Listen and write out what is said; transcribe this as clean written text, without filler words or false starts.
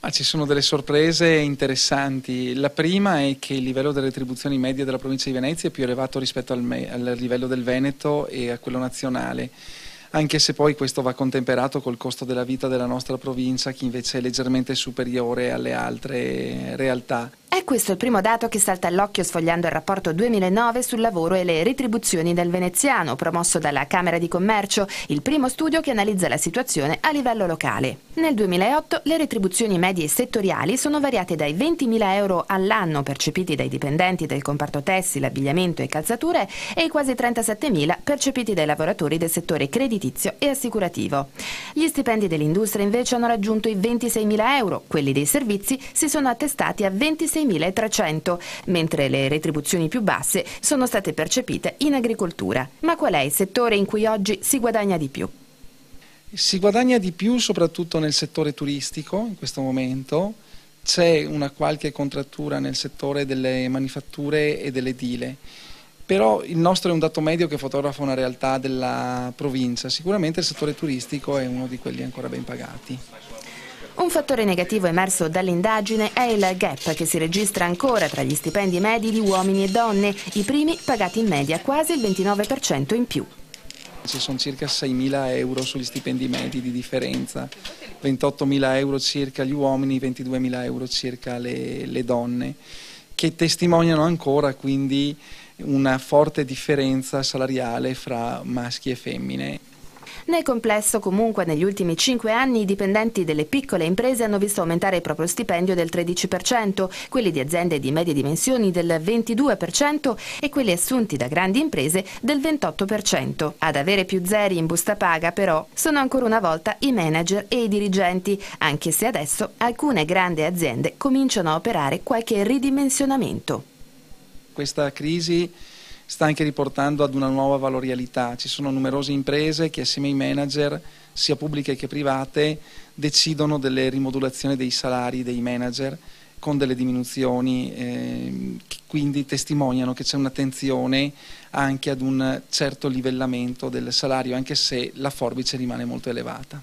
Ci sono delle sorprese interessanti. La prima è che il livello delle retribuzioni medie della provincia di Venezia è più elevato rispetto al livello del Veneto e a quello nazionale, anche se poi questo va contemperato col costo della vita della nostra provincia, che invece è leggermente superiore alle altre realtà. È questo il primo dato che salta all'occhio sfogliando il rapporto 2009 sul lavoro e le retribuzioni del veneziano, promosso dalla Camera di Commercio, il primo studio che analizza la situazione a livello locale. Nel 2008 le retribuzioni medie settoriali sono variate dai 20.000 euro all'anno percepiti dai dipendenti del comparto tessile, abbigliamento e calzature e i quasi 37.000 percepiti dai lavoratori del settore creditizio e assicurativo. Gli stipendi dell'industria invece hanno raggiunto i 26.000 euro, quelli dei servizi si sono attestati a 26.300, mentre le retribuzioni più basse sono state percepite in agricoltura. Ma qual è il settore in cui oggi si guadagna di più? Si guadagna di più soprattutto nel settore turistico in questo momento, c'è una qualche contrattura nel settore delle manifatture e dell'edile, però il nostro è un dato medio che fotografa una realtà della provincia. Sicuramente il settore turistico è uno di quelli ancora ben pagati. Un fattore negativo emerso dall'indagine è il gap che si registra ancora tra gli stipendi medi di uomini e donne, i primi pagati in media quasi il 29% in più. Ci sono circa 6.000 euro sugli stipendi medi di differenza, 28.000 euro circa gli uomini, 22.000 euro circa le donne, che testimoniano ancora quindi una forte differenza salariale fra maschi e femmine. Nel complesso, comunque, negli ultimi 5 anni i dipendenti delle piccole imprese hanno visto aumentare il proprio stipendio del 13%, quelli di aziende di medie dimensioni del 22% e quelli assunti da grandi imprese del 28%. Ad avere più zeri in busta paga, però, sono ancora una volta i manager e i dirigenti, anche se adesso alcune grandi aziende cominciano a operare qualche ridimensionamento. Questa crisi sta anche riportando ad una nuova valorialità. Ci sono numerose imprese che assieme ai manager, sia pubbliche che private, decidono delle rimodulazioni dei salari dei manager con delle diminuzioni, che quindi testimoniano che c'è un'attenzione anche ad un certo livellamento del salario, anche se la forbice rimane molto elevata.